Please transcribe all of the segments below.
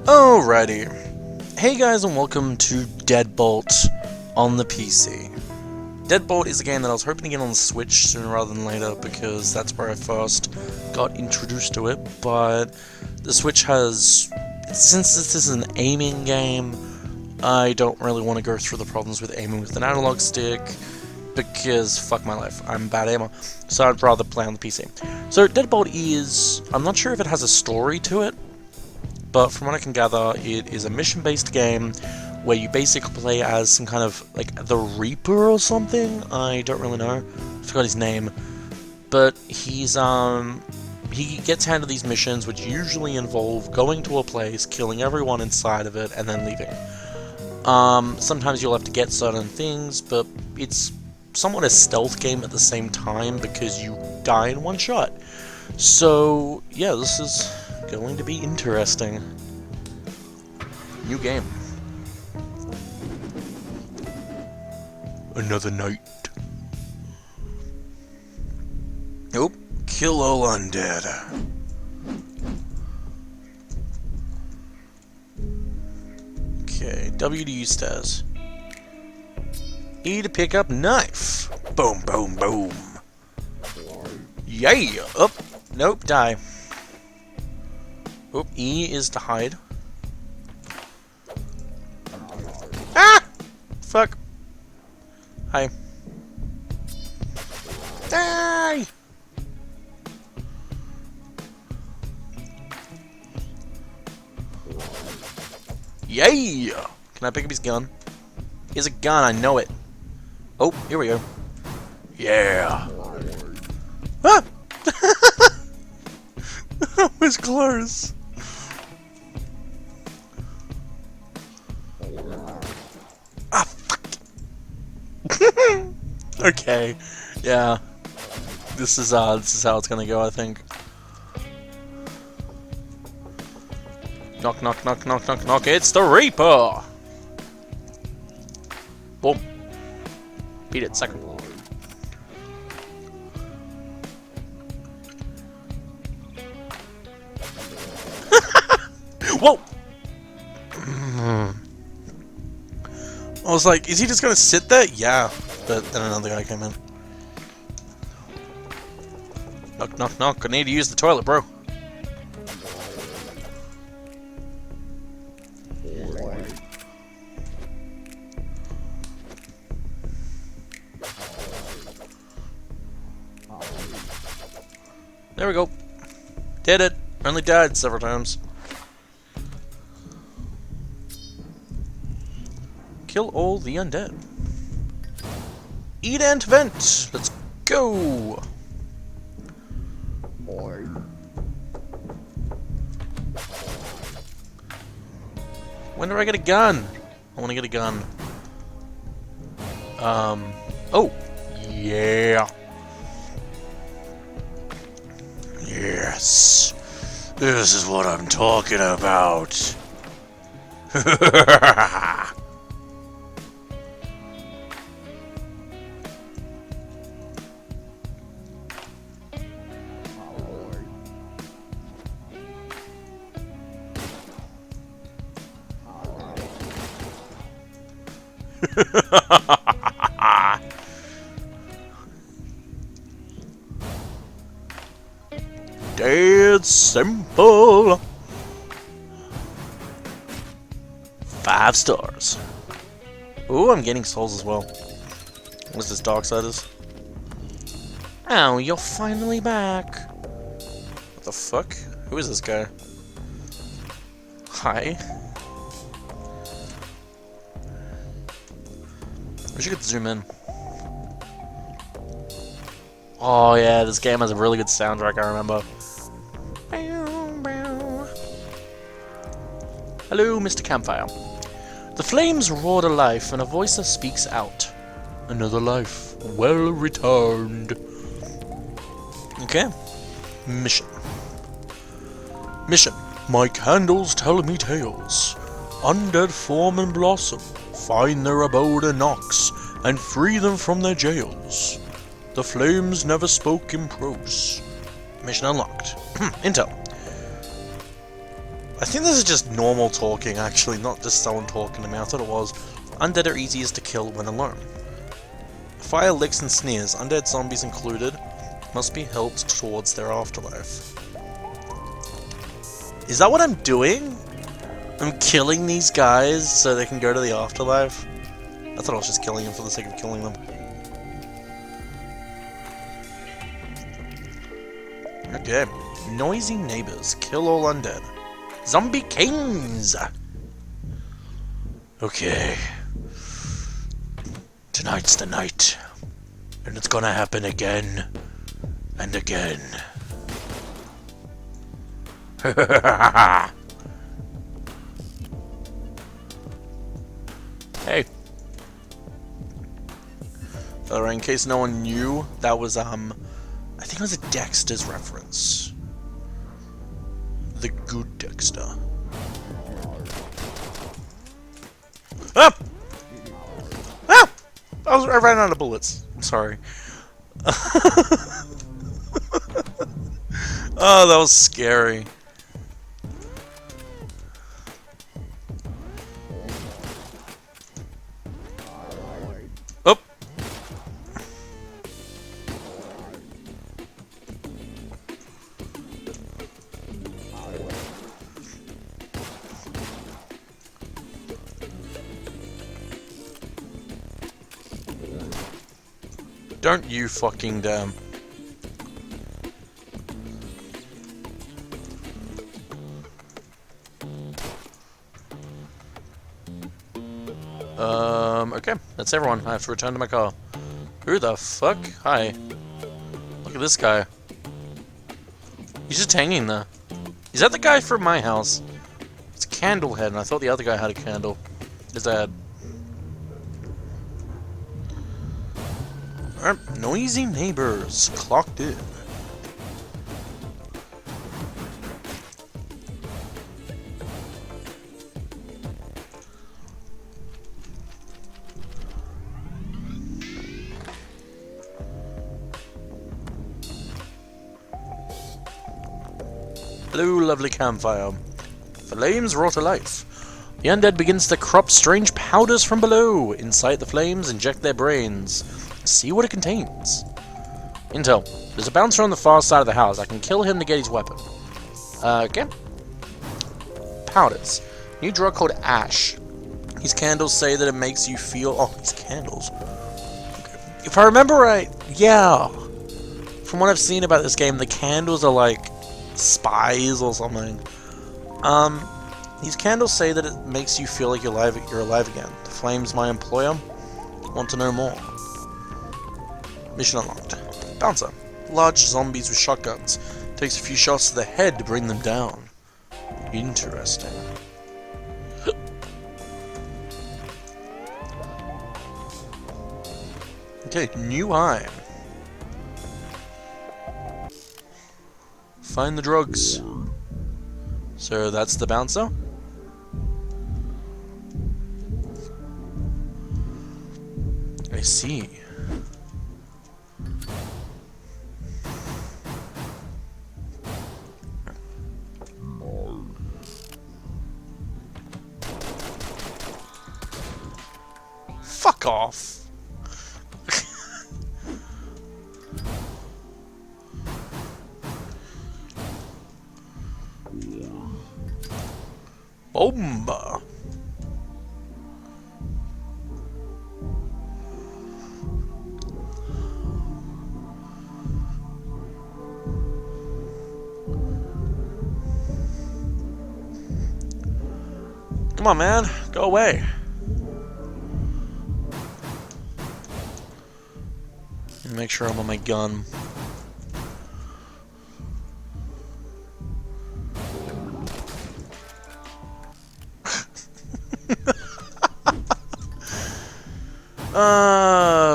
Alrighty. Hey guys, and welcome to Deadbolt on the PC. Deadbolt is a game that I was hoping to get on the Switch sooner rather than later because that's where I first got introduced to it, but the Switch has... Since this is an aiming game, I don't really want to go through the problems with aiming with an analog stick because fuck my life, I'm a bad aimer, so I'd rather play on the PC. So Deadbolt is... I'm not sure if it has a story to it, but from what I can gather, it is a mission-based game where you basically play as some kind of, like, the Reaper or something? I don't really know. I forgot his name. But he's, he gets handed these missions which usually involve going to a place, killing everyone inside of it, and then leaving. Sometimes you'll have to get certain things, but it's somewhat a stealth game at the same time because you die in one shot. So, yeah, this is going to be interesting. New game. Another night. Nope. Kill all undead. Okay, W to use stairs. E to pick up knife. Boom, boom, boom. Yeah! Up. Nope, die. Oop, E is to hide. Ah! Fuck. Hi. Die! Yay! Can I pick up his gun? He has a gun, I know it. Oh, here we go. Yeah! Ah! That was close. Ah, fuck. Okay. Yeah. This is how it's gonna go, I think. Knock, knock, knock, knock, knock, knock. It's the Reaper! Boom. Beat it, second. Whoa! I was like, is he just gonna sit there? Yeah. But then another guy came in. Knock, knock, knock. I need to use the toilet, bro. There we go. Did it. Only died several times. Kill all the undead. Eat and vent. Let's go. When do I get a gun? I want to get a gun. Oh. Yeah. Yes. This is what I'm talking about. Dead simple. 5 stars. Ooh, I'm getting souls as well. What is this, Darksiders? Oh, you're finally back. What the fuck? Who is this guy? Hi. Wish you could zoom in. Oh yeah, this game has a really good soundtrack, I remember. Hello, Mr. Campfire. The flames roar to life, and a voice speaks out. Another life, well returned. Okay. Mission. Mission. My candles tell me tales. Undead form and blossom. Find their abode in Nox, and free them from their jails. The flames never spoke in prose. Mission unlocked. Intel. I think this is just normal talking, actually, not just someone talking to me. I thought it was. Undead are easiest to kill when alone. Fire licks and sneers, undead zombies included, must be helped towards their afterlife. Is that what I'm doing? I'm killing these guys so they can go to the afterlife? I thought I was just killing them for the sake of killing them. Okay. Noisy neighbors. Kill all undead. Zombie kings! Okay. Tonight's the night. And it's gonna happen again. And again. Hey. In case no one knew, that was, I think it was a Dexter's reference. The good Dexter. Ah! Ah! I ran out of bullets. I'm sorry. Oh, that was scary. Oh! Don't you fucking damn. Okay, that's everyone. I have to return to my car. Who the fuck? Hi. Look at this guy. He's just hanging there. Is that the guy from my house? It's Candlehead, and I thought the other guy had a candle. His dad. Alright, noisy neighbors. Clocked in. Hello, lovely campfire. Flames roar to life. The undead begins to crop strange powders from below. Inside the flames, inject their brains. See what it contains. Intel. There's a bouncer on the far side of the house. I can kill him to get his weapon. Okay. Powders. New drug called Ash. These candles say that it makes you feel... Oh, these candles. Okay. If I remember right, yeah. From what I've seen about this game, the candles are like spies or something. These candles say that it makes you feel like you're alive again. The flame's my employer. Want to know more? Mission unlocked. Bouncer. Large zombies with shotguns. Takes a few shots to the head to bring them down. Interesting. Okay, new eye. Find the drugs. So that's the bouncer? I see. Fuck off. Bomba. Come on, man. Go away. And make sure I'm on my gun.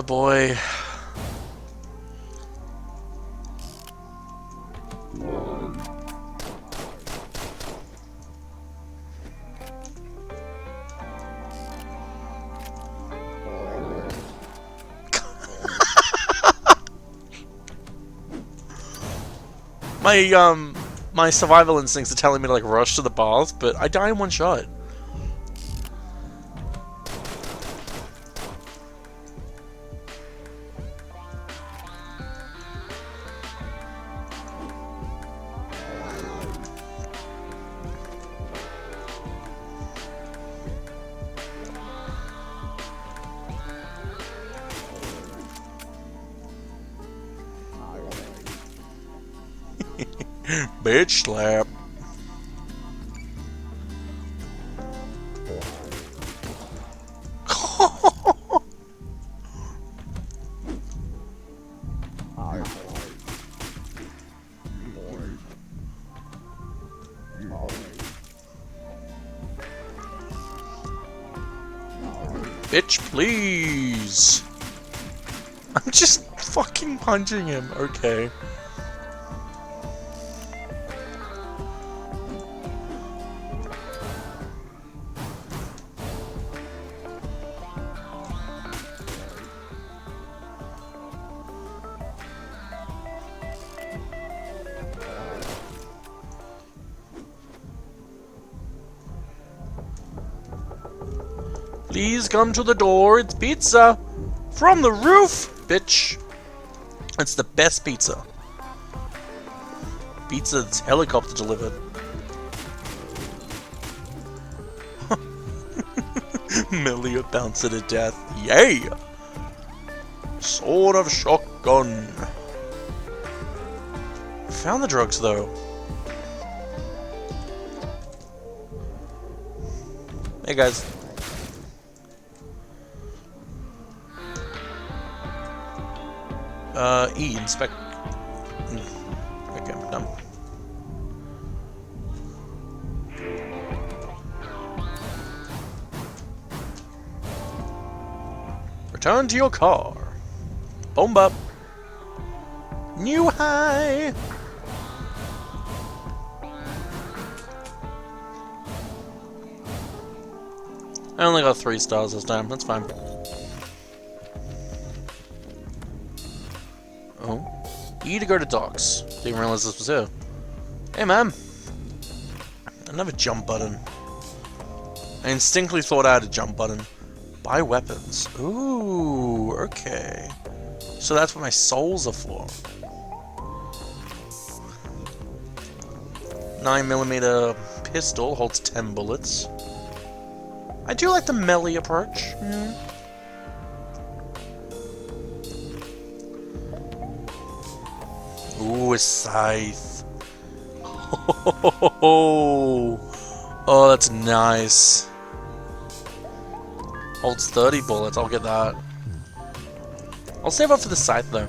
Boy. My survival instincts are telling me to like rush to the bath, but I die in one shot. Bitch slap. Bitch, please. I'm just fucking punching him. Okay. Please come to the door, it's pizza! From the roof, bitch! It's the best pizza. Pizza that's helicopter delivered. Melia bouncer to death. Yay! Sword of shotgun. Found the drugs though. Hey guys. E, inspect. Okay, I'm done. Return to your car. Bomb up. New high. I only got 3 stars this time, that's fine. Oh. E to go to docks. Didn't realize this was here. Hey, man. Another jump button. I instinctively thought I had a jump button. Buy weapons. Ooh, okay. So that's what my souls are for. 9mm pistol holds 10 bullets. I do like the melee approach. Ooh, a scythe. Oh, that's nice. Holds 30 bullets, I'll get that. I'll save up for the scythe though.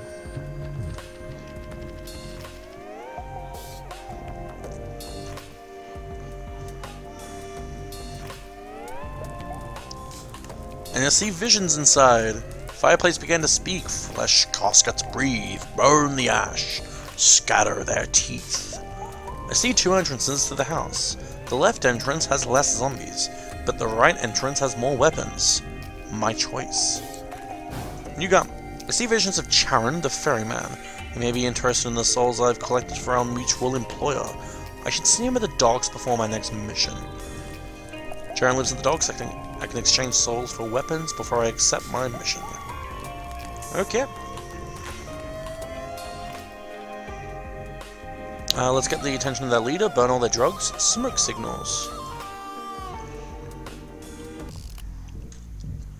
And I see visions inside. Fireplace began to speak. Flesh caskets breathe. Burn the ash. Scatter their teeth. I see 2 entrances to the house. The left entrance has less zombies, but the right entrance has more weapons. My choice. You got. I see visions of Charon, the ferryman. He may be interested in the souls I've collected for our mutual employer. I should see him at the docks before my next mission. Charon lives in the docks. I can exchange souls for weapons before I accept my mission. Okay. Let's get the attention of their leader, burn all their drugs, smoke signals.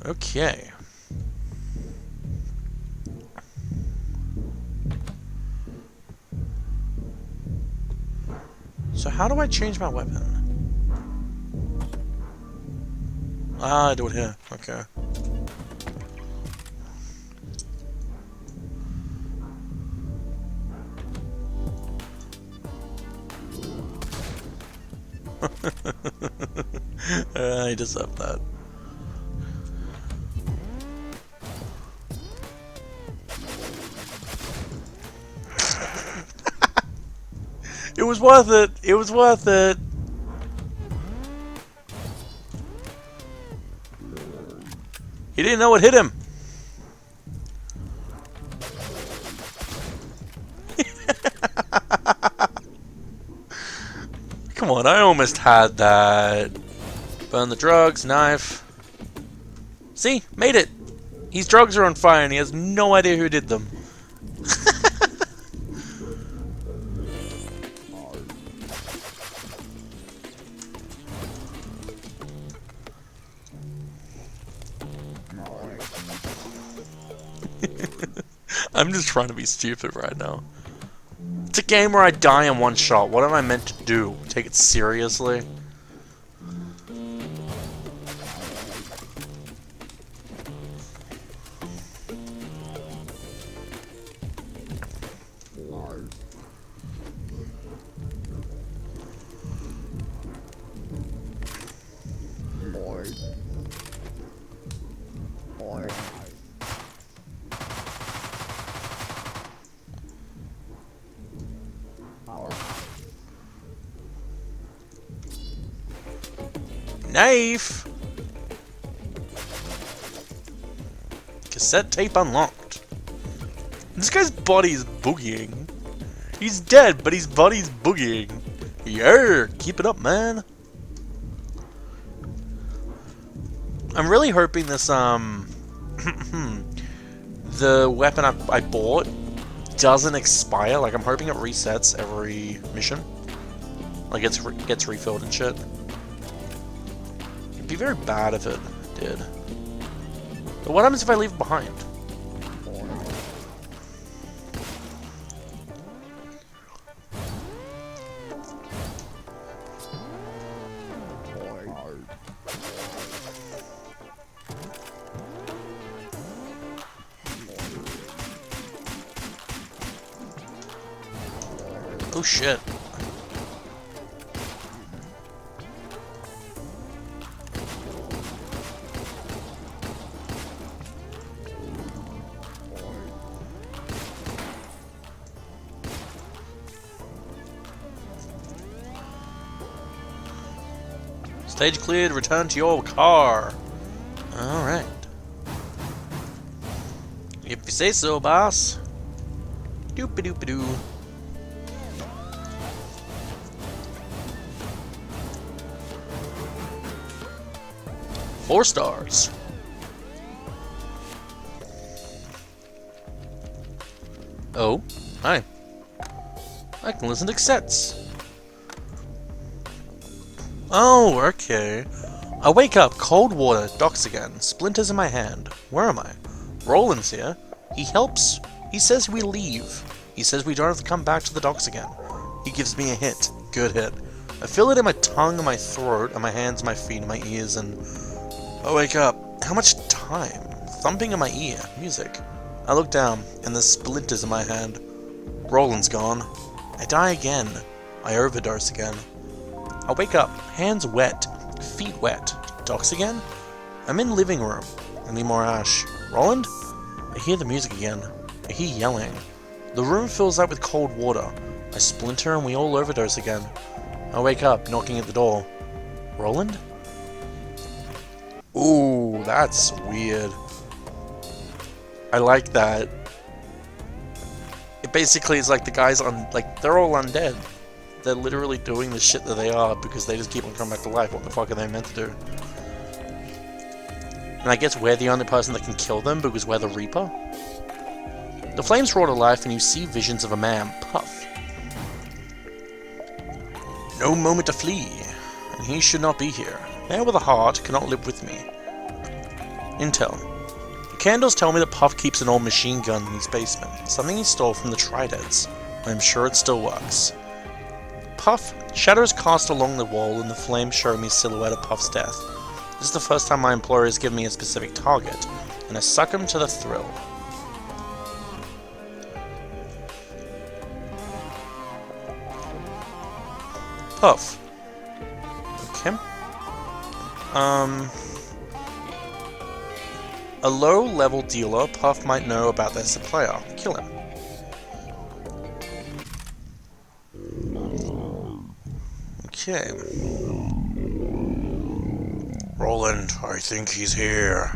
Okay. So how do I change my weapon? Ah, I do it here. Okay. I deserve that. It was worth it. It was worth it. He didn't know what hit him. Come on, I almost had that. Burn the drugs, knife. See? Made it! His drugs are on fire and he has no idea who did them. I'm just trying to be stupid right now. It's a game where I die in one shot. What am I meant to do? Take it seriously? Knife! Cassette tape unlocked. This guy's body is boogieing. He's dead, but his body's boogieing. Yeah, keep it up, man. I'm really hoping this, the weapon I bought doesn't expire. Like, I'm hoping it resets every mission. Like, gets refilled and shit. It'd be very bad if it did. But what happens if I leave it behind? Oh shit. Stage cleared, return to your car. Alright. If you say so, boss. Doop-a-doop-a-doo. Four stars. Oh, hi. I can listen to cassettes. Oh, okay. I wake up, cold water, docks again, splinters in my hand. Where am I? Roland's here. He helps. He says we leave. He says we don't have to come back to the docks again. He gives me a hit. Good hit. I feel it in my tongue and my throat, and my hands, my feet, and my ears, and... I wake up. How much time? Thumping in my ear. Music. I look down, and there's splinters in my hand. Roland's gone. I die again. I overdose again. I wake up. Hands wet. Feet wet. Docks again? I'm in living room. I need more ash. Roland? I hear the music again. I hear yelling. The room fills up with cold water. I splinter and we all overdose again. I wake up, knocking at the door. Roland? Ooh, that's weird. I like that. It basically is like the guys on, like, they're all undead. They're literally doing the shit that they are because they just keep on coming back to life. What the fuck are they meant to do? And I guess we're the only person that can kill them because we're the Reaper. The flames roar to life and you see visions of a man, Puff. No moment to flee, and he should not be here. Man with a heart cannot live with me. Intel. The candles tell me that Puff keeps an old machine gun in his basement, something he stole from the Trideads. I'm sure it still works. Puff, shadows cast along the wall and the flames show me silhouette of Puff's death. This is the first time my employer has given me a specific target, and I succumb to the thrill. Puff. Okay. A low-level dealer, Puff might know about their supplier. Kill him. Okay. Roland, I think he's here.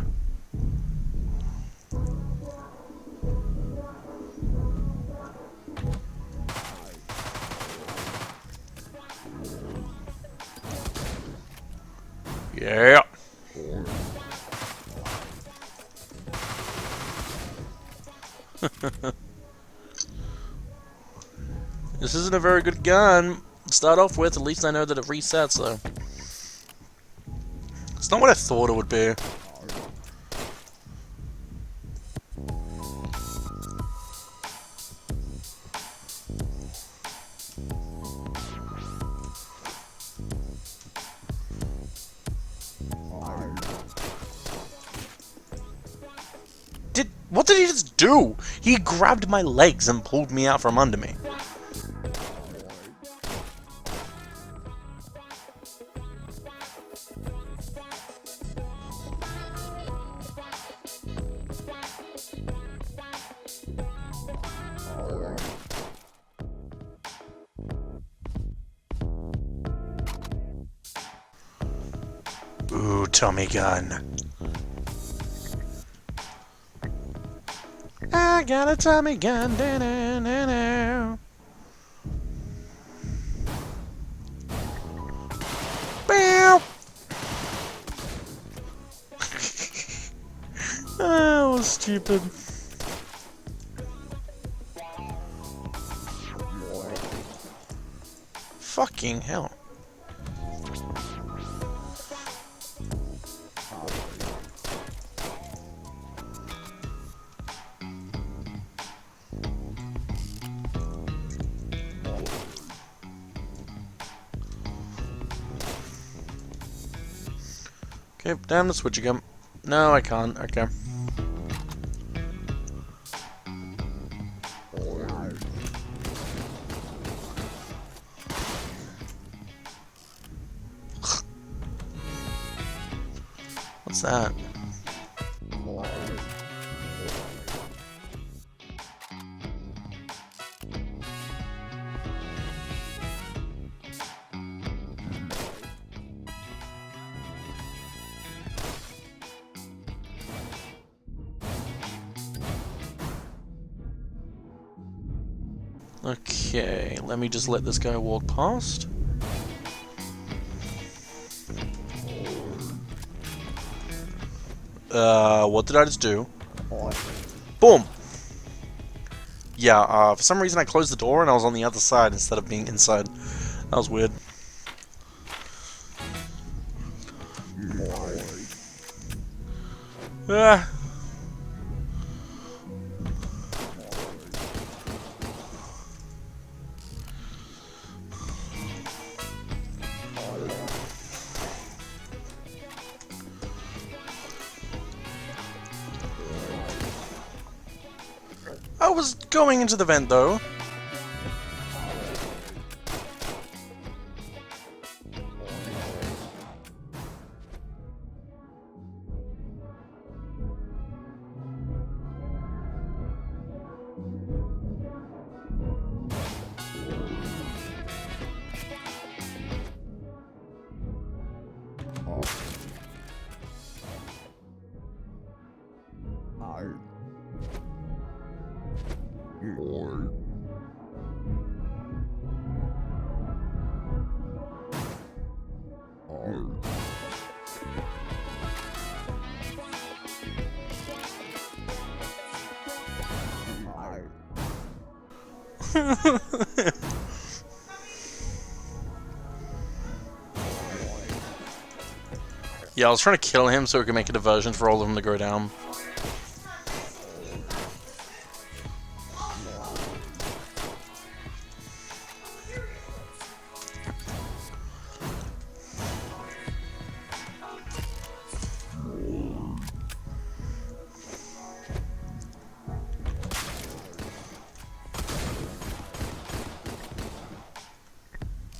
Yeah. This isn't a very good gun to start off with. At least I know that it resets, though. It's not what I thought it would be. What did he just do? He grabbed my legs and pulled me out from under me. Ooh, Tommy gun. I got a Tommy gun. Da -da -da -da. Bow. That was stupid. Fucking hell. Okay, damn the switch again. No, I can't. Okay. What's that? Okay, let me just let this guy walk past. What did I just do? Boom! Yeah, for some reason I closed the door and I was on the other side instead of being inside. That was weird. Ah. I was going into the vent, though. Yeah, I was trying to kill him so we could make a diversion for all of them to go down.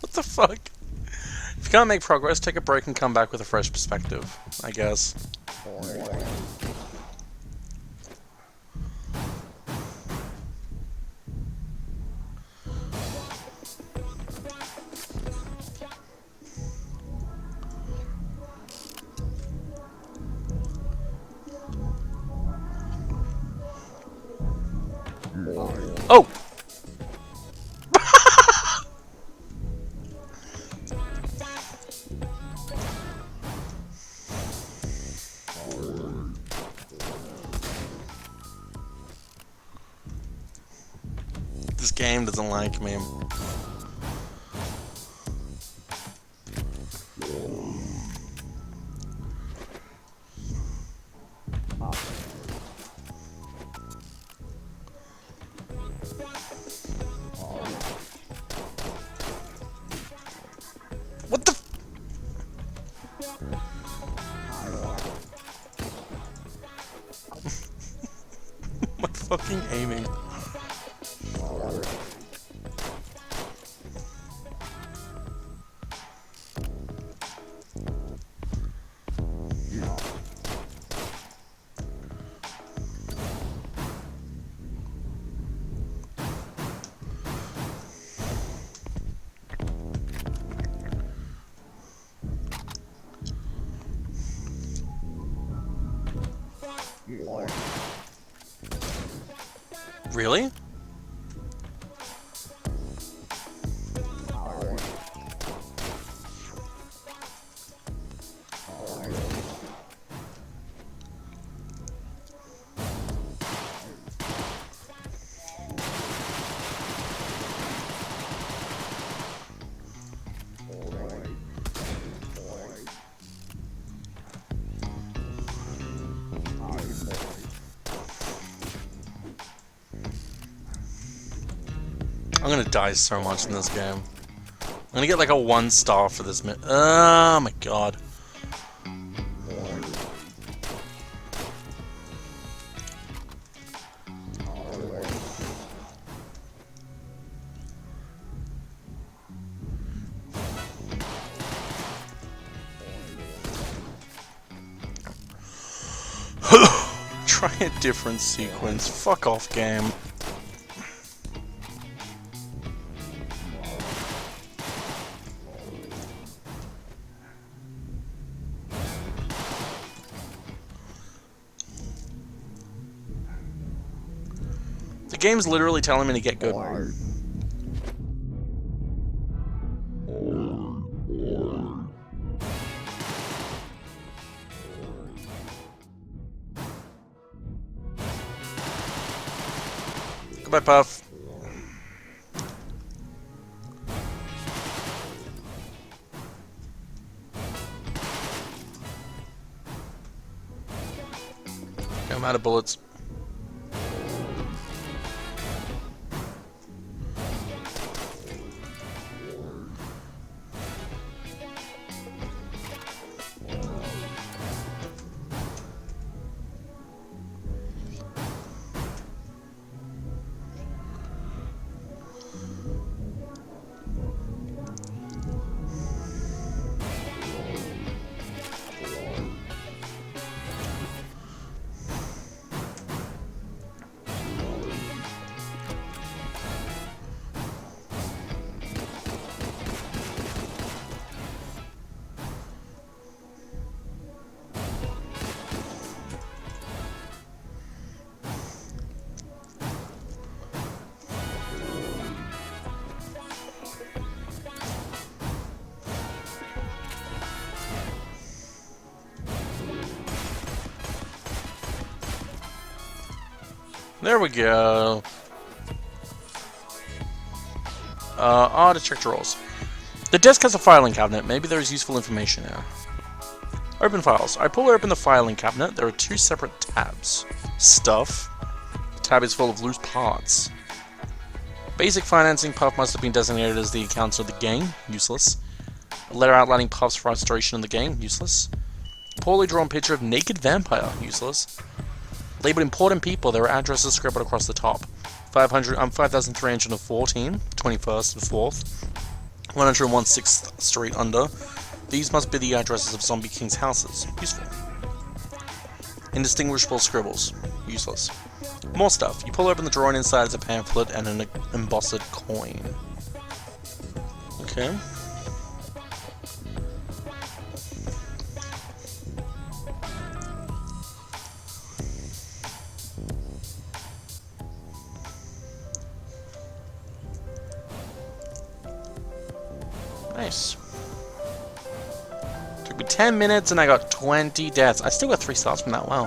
What the fuck? If you can't make progress, take a break and come back with a fresh perspective, I guess. Oh! This game doesn't like me. What the f- My fucking aiming. Really? I'm gonna die so much in this game. I'm gonna get like a 1 star for this oh my god. Try a different sequence. Fuck off, game. The game's literally telling me to get good. Goodbye, Puff. Okay, I'm out of bullets. There we go. To check drawers. The desk has a filing cabinet. Maybe there is useful information here. Open files. I pull open the filing cabinet. There are 2 separate tabs. Stuff. The tab is full of loose parts. Basic financing. Puff must have been designated as the accountant of the gang. Useless. A letter outlining Puff's frustration in the gang. Useless. Poorly drawn picture of naked vampire. Useless. Labeled important people, there are addresses scribbled across the top. 5,314, 21st and 4th. 101 6th Street under. These must be the addresses of Zombie King's houses. Useful. Indistinguishable scribbles. Useless. More stuff. You pull open the drawer and inside is a pamphlet and an embossed coin. Okay. Nice. Took me 10 minutes and I got 20 deaths. I still got 3 stars from that, wow.